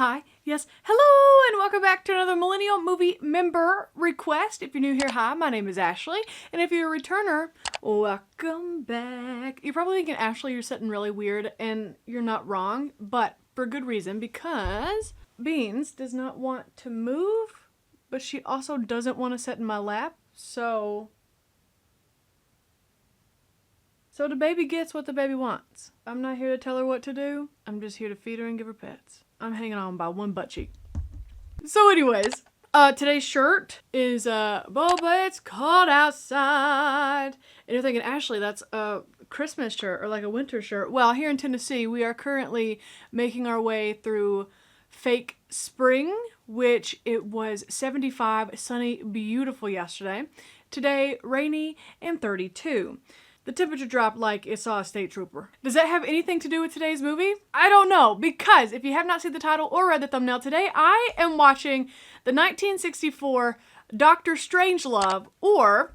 Hi, yes, hello, and welcome back to another Millennial Movie Member Request. If you're new here, hi, my name is Ashley, and if you're a returner, welcome back. You're probably thinking, Ashley, you're sitting really weird, and you're not wrong, but for good reason, because Beans does not want to move, but she also doesn't want to sit in my lap, so the baby gets what the baby wants. I'm not here to tell her what to do, I'm just here to feed her and give her pets. I'm hanging on by one butt cheek. So anyways, today's shirt is, Boba, it's cold outside. And you're thinking, Ashley, that's a Christmas shirt or like a winter shirt. Well, here in Tennessee, we are currently making our way through fake spring, which it was 75, sunny, beautiful yesterday. Today, rainy and 32. The temperature dropped like it saw a state trooper. Does that have anything to do with today's movie? I don't know, because if you have not seen the title or read the thumbnail today, I am watching the 1964 Dr. Strangelove, or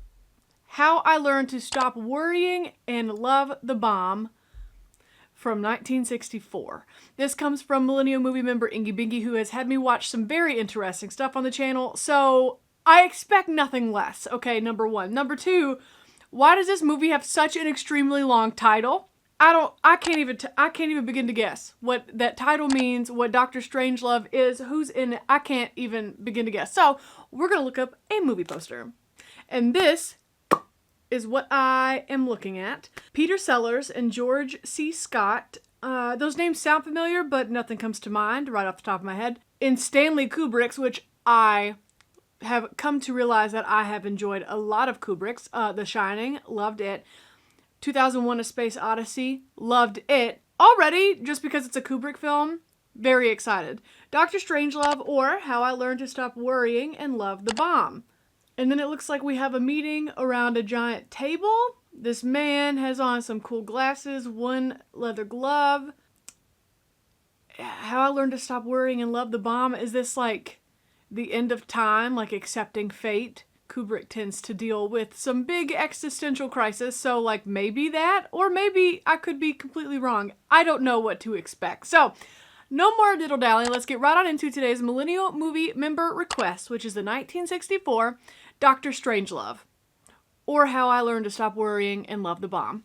How I Learned to Stop Worrying and Love the Bomb, from 1964. This comes from Millennial Movie member Ingy Bingy, who has had me watch some very interesting stuff on the channel, so I expect nothing less. Okay, number one. Number two, why does this movie have such an extremely long title? I can't even begin to guess what that title means, what Dr. Strangelove is, who's in it. I can't even begin to guess. So we're gonna look up a movie poster. And this is what I am looking at. Peter Sellers and George C. Scott. Those names sound familiar, but nothing comes to mind right off the top of my head. In Stanley Kubrick's, which I have come to realize that I have enjoyed a lot of Kubrick's. The Shining, loved it. 2001: A Space Odyssey, loved it. Already, just because it's a Kubrick film, very excited. Dr. Strangelove, or How I Learned to Stop Worrying and Love the Bomb. And then it looks like we have a meeting around a giant table. This man has on some cool glasses, one leather glove. How I Learned to Stop Worrying and Love the Bomb. Is this like the end of time, like accepting fate? Kubrick tends to deal with some big existential crisis, so like maybe that, or maybe I could be completely wrong. I don't know what to expect. So no more diddle-dallying, let's get right on into today's Millennial Movie Member Request, which is the 1964 Dr. Strangelove, or How I Learned to Stop Worrying and Love the Bomb.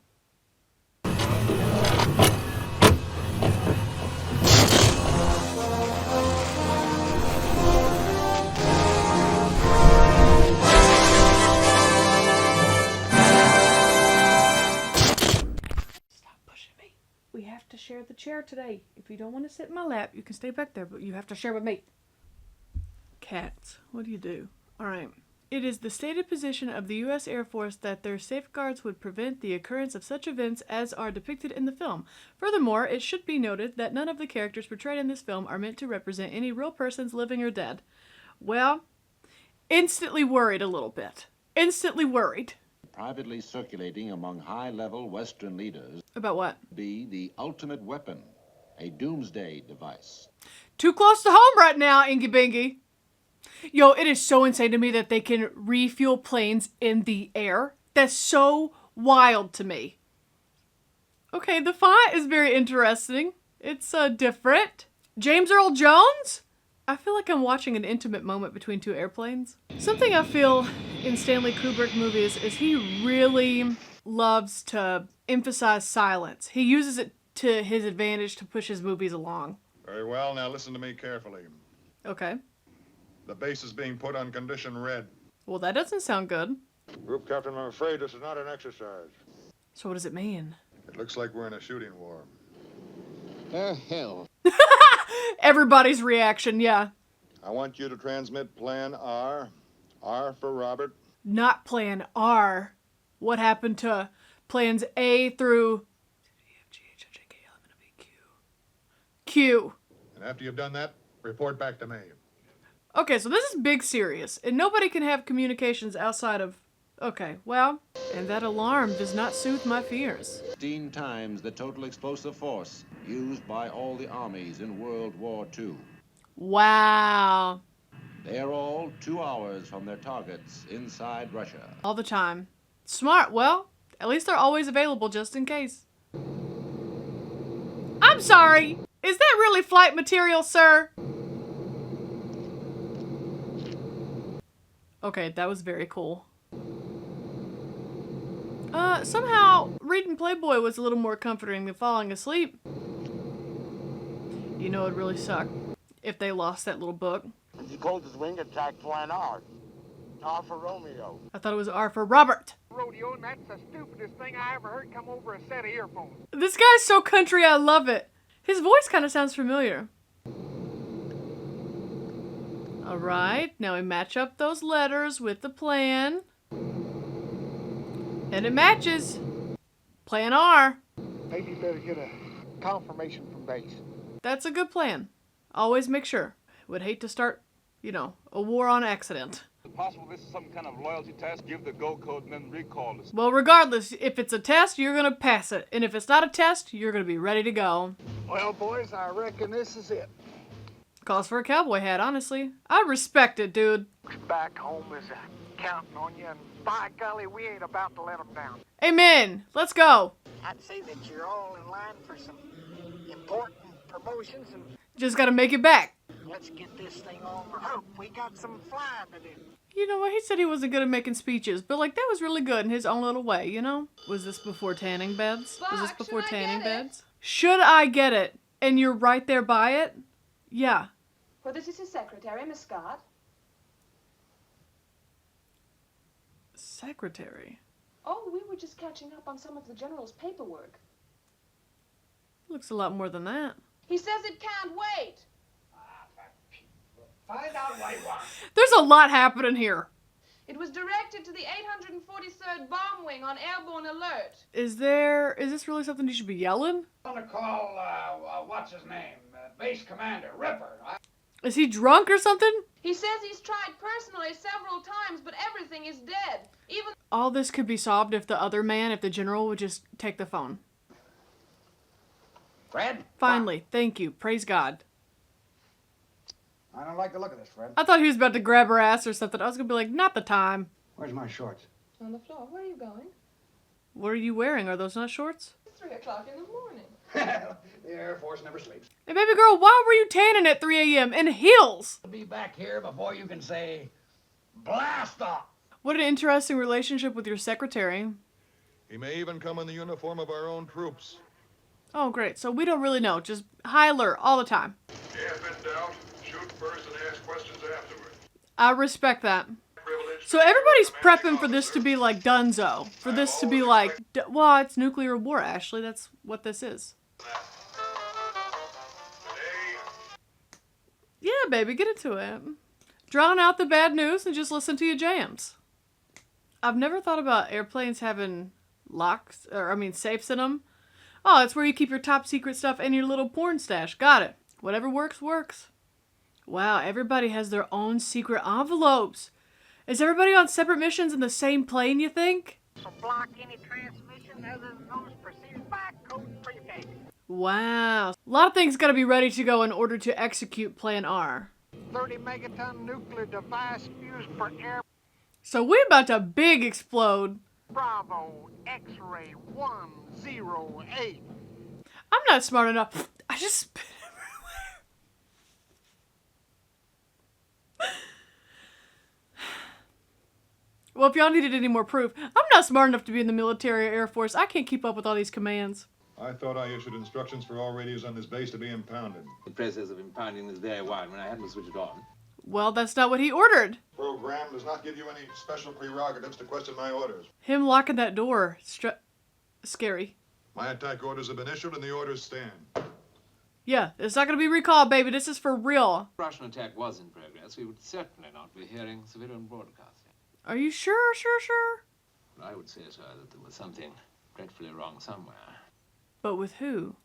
We have to share the chair today. If you don't want to sit in my lap, you can stay back there, but you have to share with me. Cats, what do you do? All right. It is the stated position of the U.S. Air Force that their safeguards would prevent the occurrence of such events as are depicted in the film. Furthermore, it should be noted that none of the characters portrayed in this film are meant to represent any real persons, living or dead. Well, instantly worried a little bit. Instantly worried. Privately circulating among high-level Western leaders. About what? Be the ultimate weapon, a doomsday device. Too close to home right now, Ingy Bingy. Yo, it is so insane to me that they can refuel planes in the air. That's so wild to me. Okay, the font is very interesting. It's different. James Earl Jones? I feel like I'm watching an intimate moment between two airplanes. Something I feel in Stanley Kubrick movies is he really loves to emphasize silence. He uses it to his advantage to push his movies along. Very well, now listen to me carefully. Okay. The base is being put on condition red. Well, that doesn't sound good. Group captain, I'm afraid this is not an exercise. So what does it mean? It looks like we're in a shooting war. Hell. Everybody's reaction, yeah. I want you to transmit Plan R. R for Robert. Not Plan R. What happened to plans A through Q? And after you've done that, report back to me. Okay, so this is big serious, and nobody can have communications outside of... Okay, well, and that alarm does not soothe my fears. 15 times the total explosive force used by all the armies in World War II. Wow. They are all 2 hours from their targets inside Russia. All the time. Smart. Well, at least they're always available just in case. I'm sorry. Is that really flight material, sir? Okay, that was very cool. Somehow, reading Playboy was a little more comforting than falling asleep. You know, it'd really suck if they lost that little book. He pulled his wing attack flying R. R for Romeo. I thought it was R for Robert. Rodeo, and that's the stupidest thing I ever heard come over a set of earphones. This guy's so country, I love it. His voice kind of sounds familiar. Alright, now we match up those letters with the plan. And it matches. Plan R. Maybe you better get a confirmation from base. That's a good plan. Always make sure. Would hate to start, you know, a war on accident. Is it possible this is some kind of loyalty test? Give the go code and then recall us. Well, regardless, if it's a test, you're gonna pass it. And if it's not a test, you're gonna be ready to go. Well, boys, I reckon this is it. Calls for a cowboy hat, honestly. I respect it, dude. Back home is counting on you, and by golly, we ain't about to let them down. Amen. Let's go. I'd say that you're all in line for some important promotions, and Just gotta make it back. let's get this thing on the hook. We got some flying to do. You know what? He said he wasn't good at making speeches, but like that was really good in his own little way, you know? Was this before tanning beds? Was this Buck, before should I tanning get it? beds? Should I get it? And you're right there by it? Yeah. Well, this is his secretary, Miss Scott. Secretary. Oh, we were just catching up on some of the general's paperwork. Looks a lot more than that. He says it can't wait. Find out what he wants. There's a lot happening here. It was directed to the 843rd Bomb Wing on airborne alert. Is this really something you should be yelling? I'm gonna call, what's his name? Base Commander Ripper. Is he drunk or something? He says he's tried personally several times, but everything is dead. Even All this could be solved if the general would just take the phone. Fred? Finally, thank you. Praise God. I don't like the look of this, Fred. I thought he was about to grab her ass or something. I was gonna be like, not the time. Where's my shorts? on the floor. Where are you going? What are you wearing? Are those not shorts? It's 3 o'clock in the morning. The Air Force never sleeps. Hey, baby girl, why were you tanning at 3 a.m. in heels? I'll be back here before you can say, blast off. What an interesting relationship with your secretary. He may even come in the uniform of our own troops. Oh, great. So we don't really know. Just high alert all the time. If in doubt, shoot first and ask questions afterward. I respect that. So everybody's prepping for this to be like Dunzo. For this to be like, well, it's nuclear war, Ashley. That's what this is. Yeah, baby, get into it. Drown out the bad news and just listen to your jams. I've never thought about airplanes having locks, safes in them. Oh, it's where you keep your top secret stuff and your little porn stash. Got it. Whatever works, works. Wow, everybody has their own secret envelopes. Is everybody on separate missions in the same plane, you think? So block any transmission other than those preceded by code briefcase. Wow. A lot of things gotta be ready to go in order to execute Plan R. 30 megaton nuclear device used for air. So we're about to big explode. Bravo X-ray 108. I'm not smart enough. I just spit everywhere. Well, if y'all needed any more proof, I'm not smart enough to be in the military or Air Force. I can't keep up with all these commands. I thought I issued instructions for all radios on this base to be impounded. The process of impounding is very wide when I happen to switch it on. Well, that's not what he ordered. Program does not give you any special prerogatives to question my orders. Him locking that door. Scary. My attack orders have been issued and the orders stand. Yeah, it's not gonna be recalled, baby. This is for real. Russian attack was in progress. We would certainly not be hearing civilian broadcasting. Are you sure? I would say, sir, that there was something dreadfully wrong somewhere. But with who?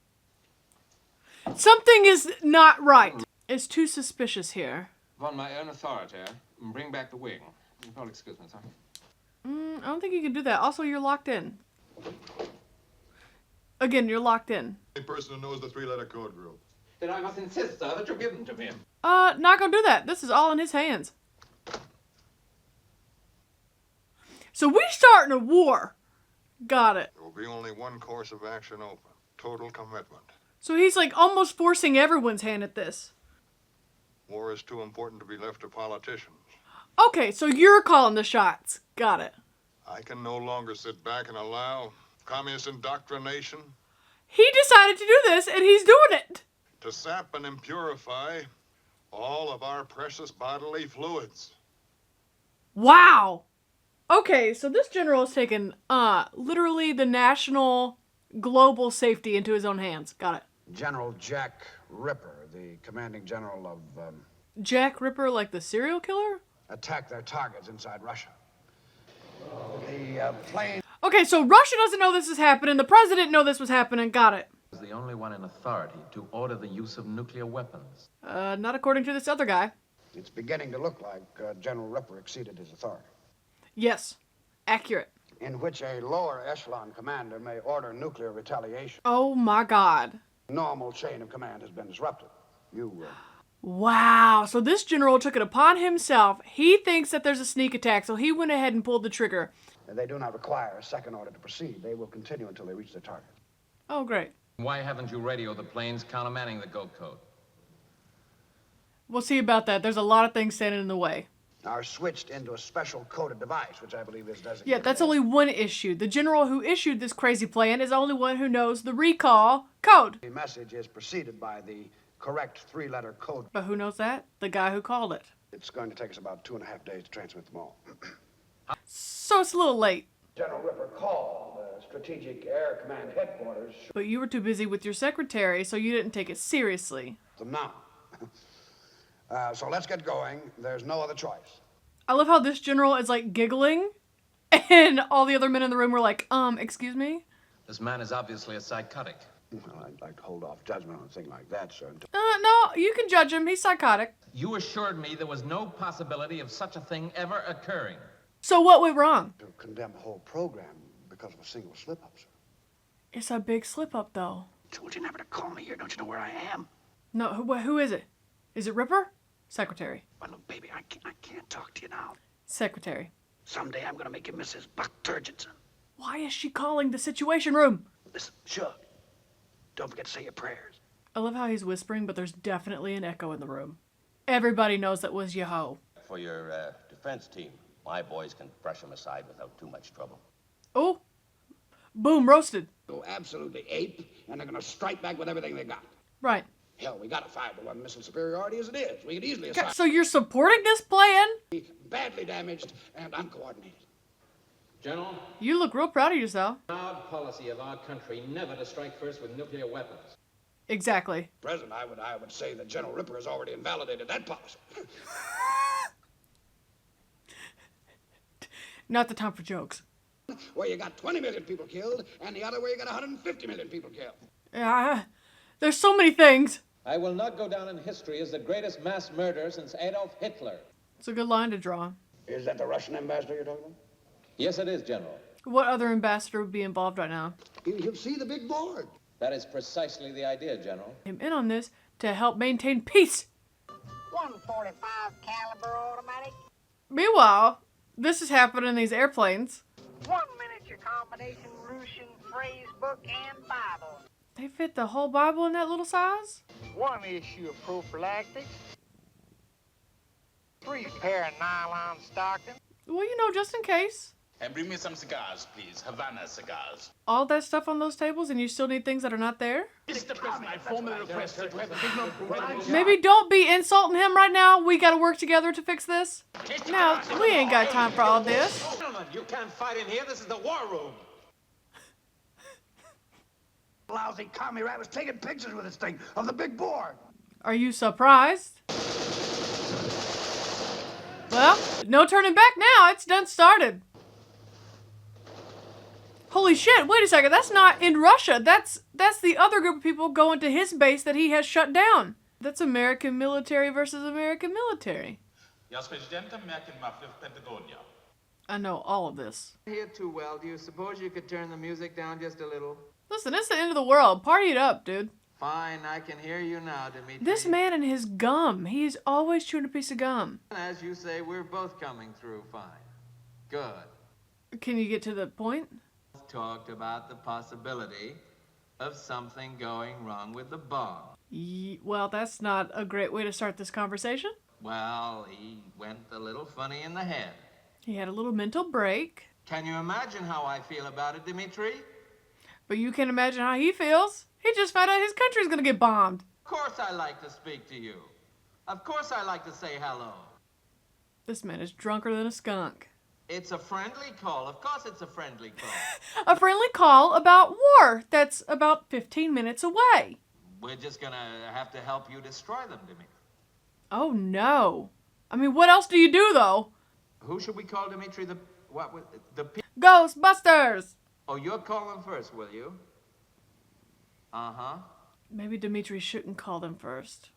Something is not right. It's too suspicious here. Upon my own authority, bring back the wing. You'll excuse me, sir. I don't think you can do that. Also, you're locked in. Again, you're locked in. The person who knows the three-letter code group. Then I must insist, sir, that you give them to me. Not gonna do that. This is all in his hands. So we starting a war. Got it. There will be only one course of action open. Total commitment. So he's like almost forcing everyone's hand at this. War is too important to be left to politicians. Okay, so you're calling the shots. Got it. I can no longer sit back and allow communist indoctrination He decided to do this, and he's doing it. to sap and impurify all of our precious bodily fluids. Wow. Okay, so this general has taken, literally the national, global safety into his own hands. Got it. General Jack Ripper, the commanding general of, Jack Ripper, like the serial killer? attacked their targets inside Russia. The plane Okay, so Russia doesn't know this is happening. The president didn't know this was happening. Got it. Was the only one in authority to order the use of nuclear weapons. Not according to this other guy. It's beginning to look like General Ripper exceeded his authority, Yes. Accurate. in which a lower echelon commander may order nuclear retaliation. Oh my god. Normal chain of command has been disrupted. Wow. So this general took it upon himself. He thinks that there's a sneak attack, so he went ahead and pulled the trigger. They do not require a second order to proceed. They will continue until they reach their target. Oh, great. Why haven't you radioed the planes countermanding the Goat Code? We'll see about that. There's a lot of things standing in the way. Are switched into a special coded device, which I believe is designated. Yeah, that's only one issue. The general who issued this crazy plan is the only one who knows the recall code. The message is preceded by the correct three-letter code. But who knows that? The guy who called it. It's going to take us about 2.5 days to transmit them all. So it's a little late. General Ripper called Strategic Air Command Headquarters. But you were too busy with your secretary, so you didn't take it seriously. Them now. So let's get going. There's no other choice. I love how this general is like giggling, and all the other men in the room were like, excuse me? This man is obviously a psychotic. Well, I'd like to hold off judgment on a thing like that, sir. Until... No, you can judge him. He's psychotic. You assured me there was no possibility of such a thing ever occurring. So what went wrong? To condemn the whole program because of a single slip-up, sir. It's a big slip-up, though. Told you never to call me here. Don't you know where I am? No, who is it? Is it Ripper? Secretary. Well, look, baby, I can't talk to you now. Secretary. Someday I'm going to make you Mrs. Buck Turgidson. Why is she calling the Situation Room? Listen, sure. Don't forget to say your prayers. I love how he's whispering, but there's definitely an echo in the room. Everybody knows that was Yo-Ho. For your defense team, my boys can brush them aside without too much trouble. Oh, boom, roasted. Go absolutely ape, and they're going to strike back with everything they got. Right. Hell, we got a 5-to-1 missile superiority as it is. We could easily assign... So you're supporting this plan? Badly damaged and uncoordinated. General, You look real proud of yourself. proud policy of our country never to strike first with nuclear weapons. Exactly. President, I would say that General Ripper has already invalidated that policy. Not the time for jokes. Where you got 20 million people killed, and the other where you got 150 million people killed. Yeah, there's so many things. I will not go down in history as the greatest mass murderer since Adolf Hitler. It's a good line to draw. Is that the Russian ambassador you're talking about? Yes, it is, General. What other ambassador would be involved right now? You'll see the big board. That is precisely the idea, General. I'm in on this to help maintain peace. 145 caliber automatic. Meanwhile, this is happening in these airplanes. 1 miniature combination Russian phrase book and Bible. They fit the whole Bible in that little size? 1 issue of prophylactics. 3 pair of nylon stockings. Well, you know, just in case. And bring me some cigars, please. Havana cigars. All that stuff on those tables and you still need things that are not there? Mr. President, I formally request that we have a big Maybe don't be insulting him right now. We gotta work together to fix this. No, we ain't got time for all this. Gentlemen, you can't fight in here. This is the war room. Lousy commie rat was taking pictures with this thing of the big board. Are you surprised? Well, no turning back now. It's done started. Holy shit, wait a second. That's not in Russia. That's the other group of people going to his base that he has shut down. That's American military versus American military. I know all of this. I hear too well. Do you suppose you could turn the music down just a little? Listen, it's the end of the world. Party it up, dude. Fine, I can hear you now, Dimitri. This man and his gum. He's always chewing a piece of gum. As you say, we're both coming through fine. Good. Can you get to the point? Talked about the possibility of something going wrong with the bomb. Well, that's not a great way to start this conversation. Well, he went a little funny in the head. He had a little mental break. Can you imagine how I feel about it, Dimitri? But you can imagine how he feels. He just found out his country's gonna get bombed. Of course I like to speak to you. Of course I like to say hello. This man is drunker than a skunk. It's a friendly call. Of course it's a friendly call. A friendly call about war that's about 15 minutes away. We're just gonna have to help you destroy them, Dimitri. Oh no. I mean, what else do you do though? Who should we call, Dimitri? The Ghostbusters! Oh, you'll call them first, will you? Uh-huh. Maybe Dimitri shouldn't call them first.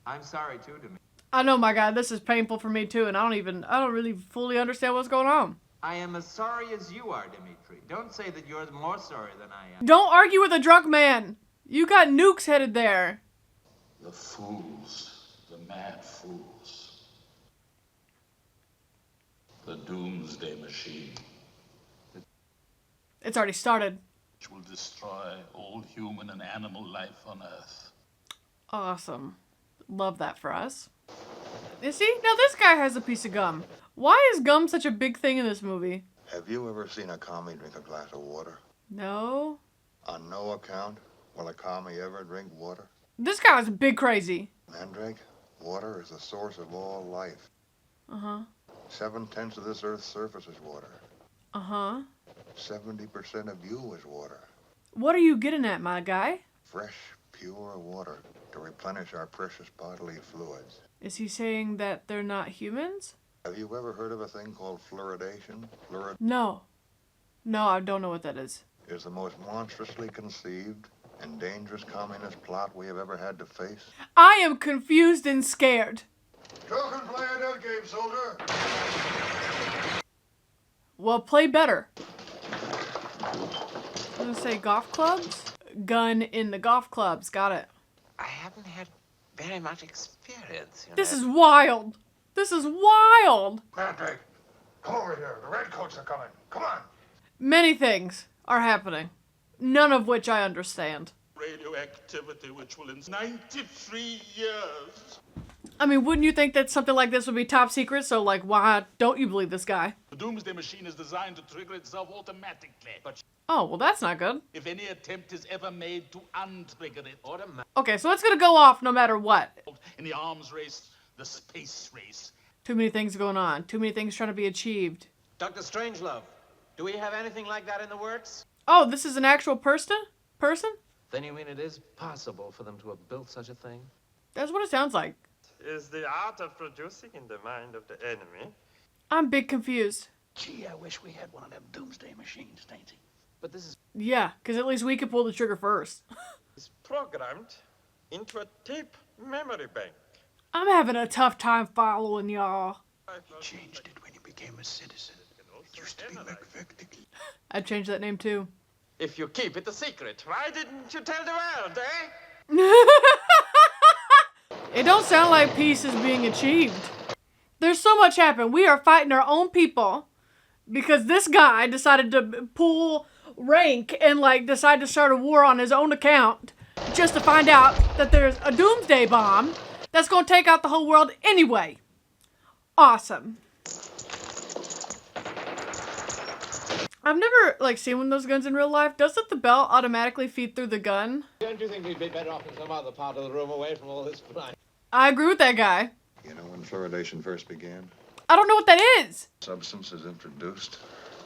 I'm sorry too, Dimitri. I know, my God, this is painful for me too, and I don't really fully understand what's going on. I am as sorry as you are, Dimitri. Don't say that you're more sorry than I am. Don't argue with a drunk man. You got nukes headed there. The fools, the mad fools. The doomsday machine. It's already started. Which will destroy all human and animal life on Earth. Awesome. Love that for us. You see, now this guy has a piece of gum. Why is gum such a big thing in this movie? Have you ever seen a commie drink a glass of water? No. On no account will a commie ever drink water. This guy's big crazy. Mandrake, water is the source of all life. Uh-huh. 7/10 of this Earth's surface is water. Uh-huh. 70% of you is water. What are you getting at, my guy? Fresh, pure water to replenish our precious bodily fluids. Is he saying that they're not humans? Have you ever heard of a thing called fluoridation? No. No, I don't know what that is. It's the most monstrously conceived and dangerous communist plot we have ever had to face. I am confused and scared. Two can play a dead game, soldier. Well, play better. I'm gonna say golf clubs? Gun in the golf clubs. Got it. I haven't had very much experience, This is wild. This is wild. Mandrake, come over here. The redcoats are coming. Come on. Many things are happening. None of which I understand. Radioactivity which will in 93 years. I mean, wouldn't you think that something like this would be top secret? So, like, why don't you believe this guy? The doomsday machine is designed to trigger itself automatically. But Oh, well, that's not good. if any attempt is ever made to untrigger it, Okay, so it's gonna go off no matter what. in the arms race, the space race. Too many things going on. Too many things trying to be achieved. Dr. Strangelove, do we have anything like that in the works? Oh, this is an actual person? Then you mean it is possible for them to have built such a thing? That's what it sounds like. Is the art of producing in the mind of the enemy. I'm big confused. Gee, I wish we had one of them doomsday machines, Dainty. But this is... Yeah, because at least we could pull the trigger first. Is programmed into a tape memory bank. I'm having a tough time following y'all. He changed it when he became a citizen. It used to be McVectic. I'd change that name too. If you keep it a secret, why didn't you tell the world, eh? It don't sound like peace is being achieved. There's so much happened. We are fighting our own people because this guy decided to pull rank and like decide to start a war on his own account just to find out that there's a doomsday bomb that's going to take out the whole world anyway. Awesome. I've never like seen one of those guns in real life. Doesn't the belt automatically feed through the gun? Don't you think we'd be better off in some other part of the room away from all this flying? I agree with that guy. You know when fluoridation first began? I don't know what that is. Substance is introduced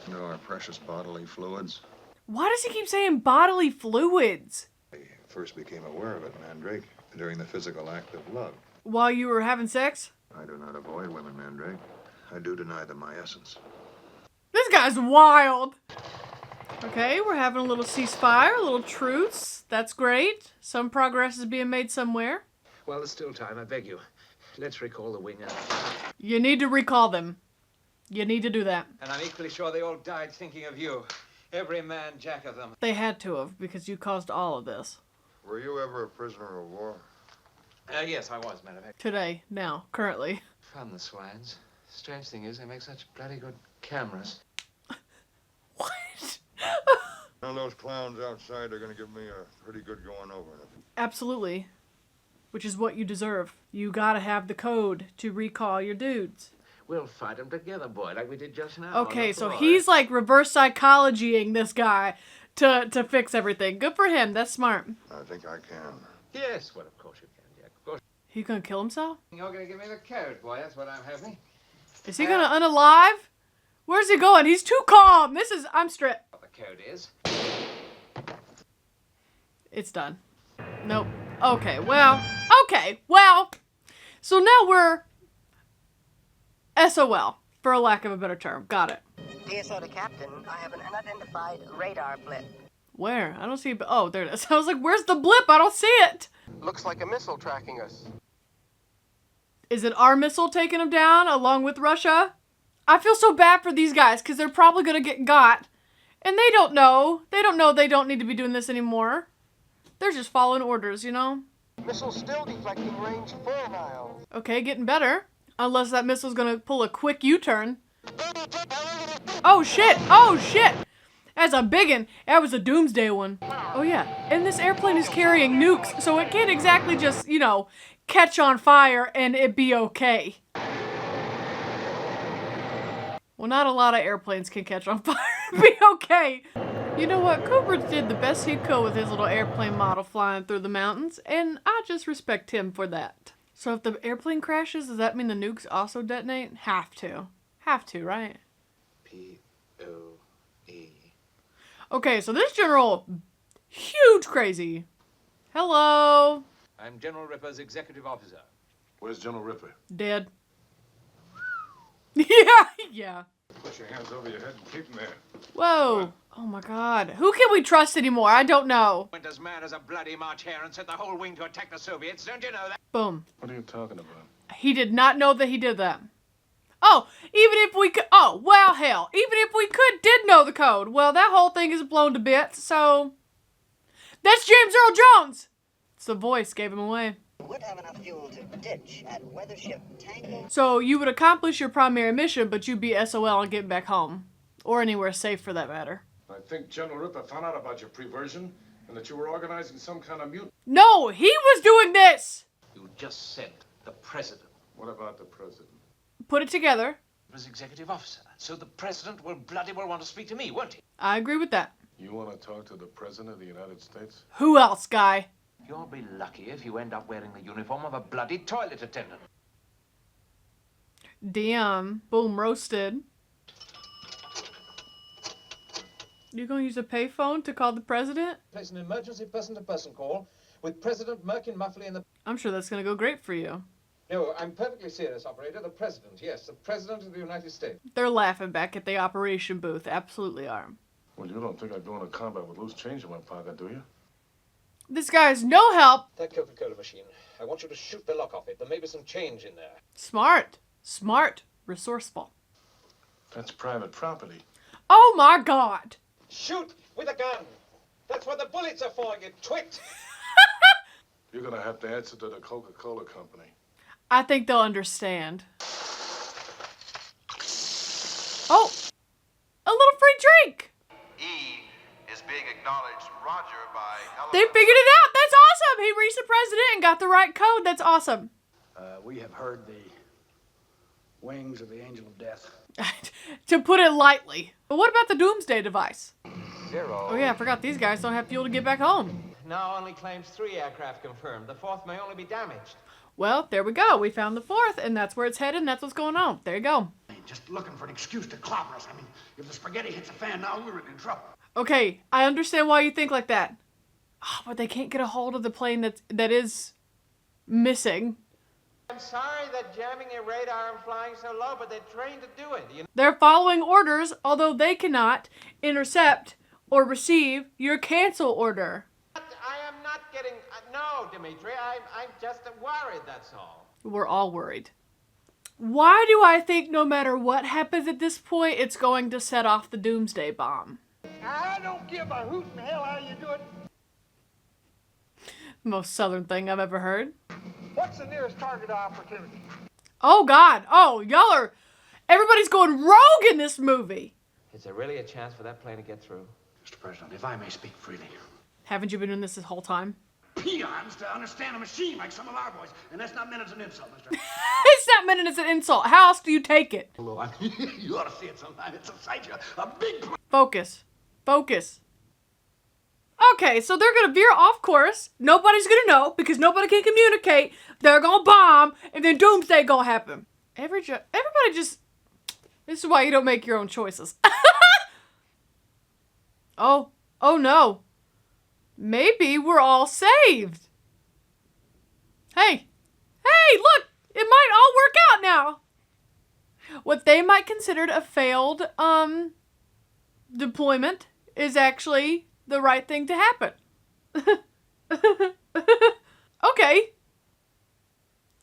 into our precious bodily fluids. Why does he keep saying bodily fluids? I first became aware of it, Mandrake, during the physical act of love. While you were having sex? I do not avoid women, Mandrake. I do deny them my essence. This guy's wild. Okay, we're having a little ceasefire, a little truce. That's great. Some progress is being made somewhere. Well, there's still time, I beg you. Let's recall the winger. You need to recall them. You need to do that. And I'm equally sure they all died thinking of you. Every man jack of them. They had to have, because you caused all of this. Were you ever a prisoner of war? Yes, I was, matter of fact. Today, now, currently. From the swines. Strange thing is, they make such bloody good cameras. What? Now those clowns outside are going to give me a pretty good going over. Absolutely. which is what you deserve. You gotta have the code to recall your dudes. We'll fight them together, boy, like we did just now. Okay, so he's like reverse psychologying this guy to fix everything. Good for him. That's smart. I think I can. Yes, well, of course you can, Jack. Of course. He gonna kill himself? You're gonna give me the code, boy. That's what I'm having. Is he gonna unalive? Where's he going? He's too calm. I'm stripped. What the code is? It's done. Nope. Okay, well. So now we're SOL, for a lack of a better term. Got it. Dear Soda Captain, I have an unidentified radar blip. Where? I don't see it. Oh, there it is. I was like, where's the blip? I don't see it. Looks like a missile tracking us. Is it our missile taking them down along with Russia? I feel so bad for these guys because they're probably going to get got. And they don't know. They don't know they don't need to be doing this anymore. They're just following orders, you know? Missile still deflecting range 4 miles. Okay, getting better. Unless that missile's going to pull a quick U-turn. Oh, shit. Oh, shit. That's a biggin'. That was a doomsday one. Oh, yeah. And this airplane is carrying nukes, so it can't exactly just, you know, catch on fire and it be okay. Well, not a lot of airplanes can catch on fire and be okay. You know what? Cooper did the best he could with his little airplane model flying through the mountains, and I just respect him for that. So if the airplane crashes, does that mean the nukes also detonate? Have to. Have to, right? P-O-E. Okay, so this general, huge crazy. Hello. I'm General Ripper's executive officer. Where's General Ripper? Dead. Yeah. Put your hands over your head and keep them there. Whoa. Oh my God. Who can we trust anymore? I don't know. Went as mad as a bloody March hare and sent the whole wing to attack the Soviets. Don't you know that? Boom. What are you talking about? He did not know that he did that. Oh, even if we could, oh, well, hell, even if we did know the code, well, that whole thing is blown to bits, so. That's James Earl Jones! It's the voice gave him away. Would have enough fuel to ditch at Weathership Tango. So you would accomplish your primary mission, but you'd be SOL and get back home. Or anywhere safe for that matter. I think General Ripper found out about your pre-version and that you were organizing some kind of mutiny. No, he was doing this! You just said the president. What about the president? Put it together. Was executive officer. So the president will bloody well want to speak to me, won't he? I agree with that. You want to talk to the president of the United States? Who else, guy? You'll be lucky if you end up wearing the uniform of a bloody toilet attendant. Damn. Boom, roasted. You gonna use a payphone to call the president? Place an emergency person-to-person call with President Merkin Muffley in the... I'm sure that's gonna go great for you. No, I'm perfectly serious, operator. The president, yes, the president of the United States. They're laughing back at the operation booth. Absolutely are. Well, you don't think I'd go into combat with loose change in my pocket, do you? This guy's no help. That Coca-Cola machine. I want you to shoot the lock off it. There may be some change in there. Smart. Smart. Resourceful. That's private property. Oh my God. Shoot with a gun. That's what the bullets are for, you twit. You're gonna have to answer to the Coca-Cola company. I think they'll understand. Oh, a little free drink. E is being acknowledged. Roger by... They figured it out. That's awesome. He reached the president and got the right code. That's awesome. We have heard the wings of the angel of death. To put it lightly. But what about the doomsday device? 0. Oh yeah, I forgot these guys don't have fuel to get back home. Now only claims 3 aircraft confirmed. The 4th may only be damaged. Well, there we go. We found the 4th, and that's where it's headed, and that's what's going on. There you go. Just looking for an excuse to clobber us. I mean, if the spaghetti hits the fan now, we're in trouble. Okay, I understand why you think like that. Oh, but they can't get a hold of the plane that is missing. I'm sorry that jamming your radar and flying so low, but they're trained to do it. They're following orders, although they cannot intercept or receive your cancel order. I am not getting... no, Dimitri, I'm just worried, that's all. We're all worried. Why do I think no matter what happens at this point, it's going to set off the doomsday bomb? I don't give a hoot in hell how you do it. Most southern thing I've ever heard. What's the nearest target opportunity? Oh God. Oh, y'all are... Everybody's going rogue in this movie. Is there really a chance for that plane to get through? Mr. President, if I may speak freely. Haven't you been doing this whole time? peons to understand a machine like some of our boys. And that's not meant as an insult, Mr. It's not meant as an insult. How else do you take it? You ought to see it sometime. It's a sight, a big... Focus. Focus. Okay, so they're gonna veer off course. Nobody's gonna know because nobody can communicate. They're gonna bomb, and then doomsday gonna happen. Everybody just... This is why you don't make your own choices. Oh no. Maybe we're all saved. Hey, look, it might all work out now. What they might consider a failed, deployment is actually the right thing to happen. Okay.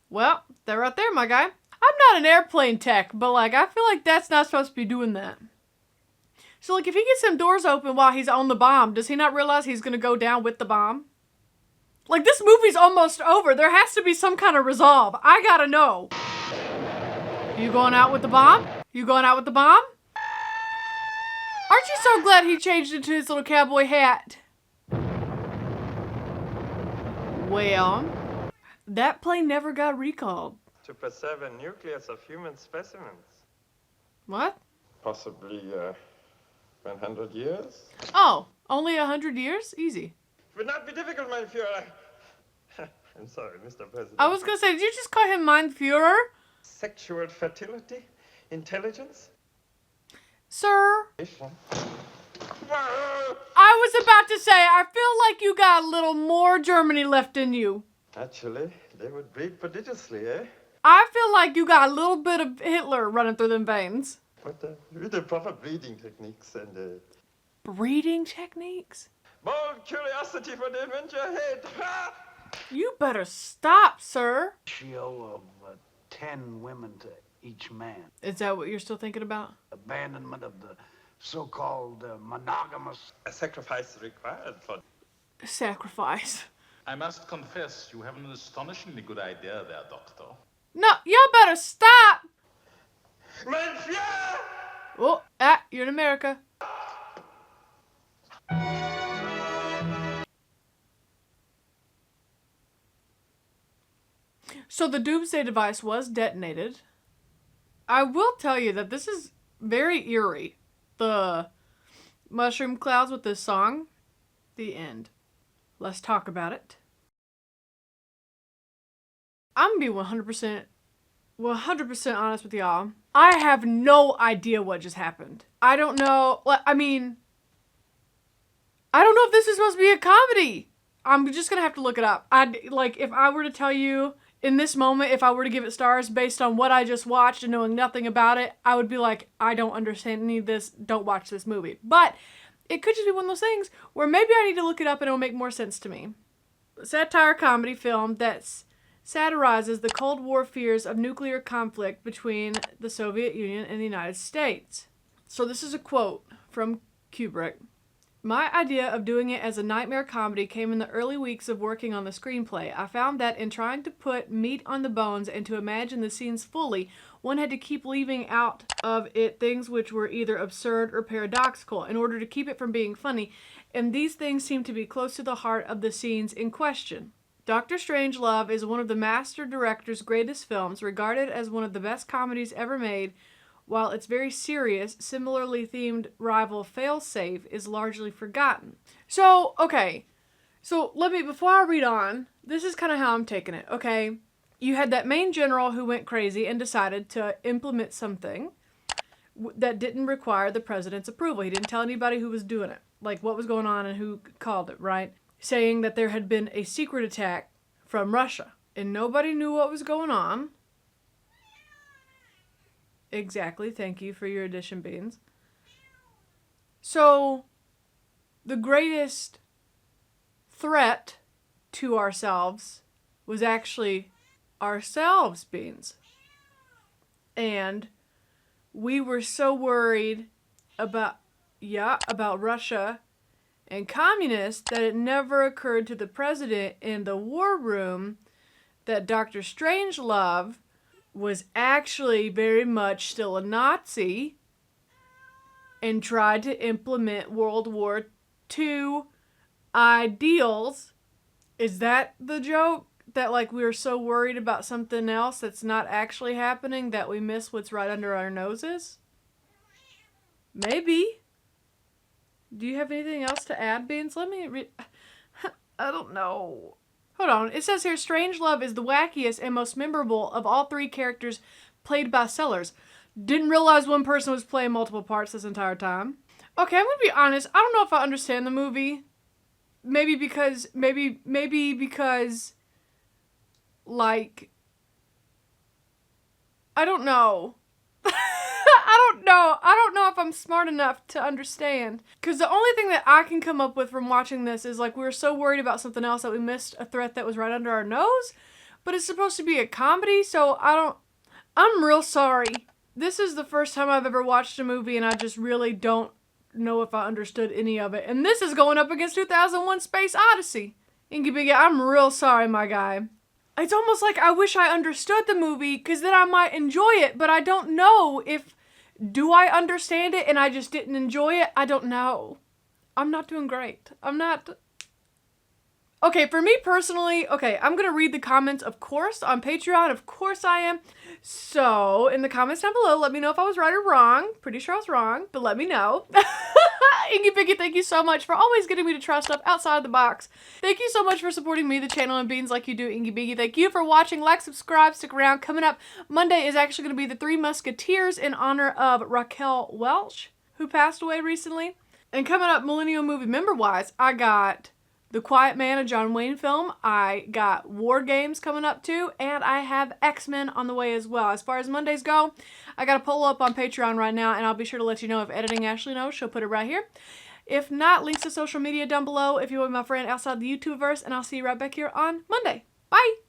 Well, they're right there, my guy. I'm not an airplane tech, but like, I feel like that's not supposed to be doing that. So like, if he gets some doors open while he's on the bomb, does he not realize he's gonna go down with the bomb? Like, this movie's almost over. There has to be some kind of resolve. I gotta know. You going out with the bomb? You going out with the bomb? Aren't you so glad he changed into his little cowboy hat? Well, that plane never got recalled. To preserve a nucleus of human specimens. What? Possibly, 100 years? Oh, only 100 years? Easy. It would not be difficult, mein Führer. I'm sorry, Mr. President. I was gonna say, did you just call him Mein Führer? Sexual fertility? Intelligence? Sir? I was about to say, I feel like you got a little more Germany left in you. Actually, they would breed prodigiously, eh? I feel like you got a little bit of Hitler running through them veins. But with the proper breeding techniques and... Breeding techniques? Bold curiosity for the adventure ahead. Ha! You better stop, sir. Ratio of 10 women to each man. Is that what you're still thinking about? Abandonment of the so-called monogamous... A sacrifice required for... Sacrifice. I must confess, you have an astonishingly good idea there, Doctor. No, y'all better stop. Mein Führer! Oh, you're in America. So the doomsday device was detonated. I will tell you that this is very eerie. The mushroom clouds with this song. The end. Let's talk about it. I'm gonna be 100% honest with y'all. I have no idea what just happened. I don't know. I mean, I don't know if this is supposed to be a comedy. I'm just gonna have to look it up. If I were to tell you in this moment, if I were to give it stars based on what I just watched and knowing nothing about it, I would be like, I don't understand any of this. Don't watch this movie. But it could just be one of those things where maybe I need to look it up and it'll make more sense to me. Satire comedy film that's satirizes the Cold War fears of nuclear conflict between the Soviet Union and the United States. So this is a quote from Kubrick. My idea of doing it as a nightmare comedy came in the early weeks of working on the screenplay. I found that in trying to put meat on the bones and to imagine the scenes fully, one had to keep leaving out of it things which were either absurd or paradoxical in order to keep it from being funny, and these things seem to be close to the heart of the scenes in question. Dr. Strangelove is one of the master director's greatest films, regarded as one of the best comedies ever made, while its very serious, similarly themed rival Failsafe is largely forgotten. So, okay. So, before I read on, this is kind of how I'm taking it, okay? You had that main general who went crazy and decided to implement something that didn't require the president's approval. He didn't tell anybody who was doing it, like what was going on and who called it, right? Saying that there had been a secret attack from Russia, and nobody knew what was going on. Exactly, thank you for your addition, Beans. So, the greatest threat to ourselves was actually ourselves, Beans. And we were so worried about Russia and communists that it never occurred to the president in the war room that Dr. Strangelove was actually very much still a Nazi and tried to implement World War II ideals Is that the joke? That, like, we were so worried about something else that's not actually happening that we miss what's right under our noses? Maybe. Do you have anything else to add, Beans? Let me read. I don't know. Hold on. It says here, Strangelove is the wackiest and most memorable of all three characters played by Sellers. Didn't realize one person was playing multiple parts this entire time. Okay, I'm gonna be honest. I don't know if I understand the movie. Maybe because, like, I don't know. I don't know if I'm smart enough to understand. Because the only thing that I can come up with from watching this is, like, we were so worried about something else that we missed a threat that was right under our nose. But it's supposed to be a comedy, so I'm real sorry. This is the first time I've ever watched a movie and I just really don't know if I understood any of it. And this is going up against 2001 Space Odyssey. Inky Biggy, I'm real sorry, my guy. It's almost like I wish I understood the movie, because then I might enjoy it, but I don't know if... Do I understand it and I just didn't enjoy it? I don't know. I'm not doing great. I'm not... Okay, for me personally, okay, I'm going to read the comments, of course, on Patreon. Of course I am. So, in the comments down below, let me know if I was right or wrong. Pretty sure I was wrong, but let me know. Inky Piggy, thank you so much for always getting me to try stuff outside the box. Thank you so much for supporting me, the channel, and Beans like you do, Inky Piggy. Thank you for watching. Like, subscribe, stick around. Coming up Monday is actually going to be the Three Musketeers in honor of Raquel Welch, who passed away recently. And coming up Millennial Movie member-wise, I got The Quiet Man, a John Wayne film. I got War Games coming up too, and I have X-Men on the way as well. As far as Mondays go, I got a poll up on Patreon right now, and I'll be sure to let you know if Editing Ashley knows. She'll put it right here. If not, links to social media down below if you want to be my friend outside the YouTubeverse, and I'll see you right back here on Monday. Bye!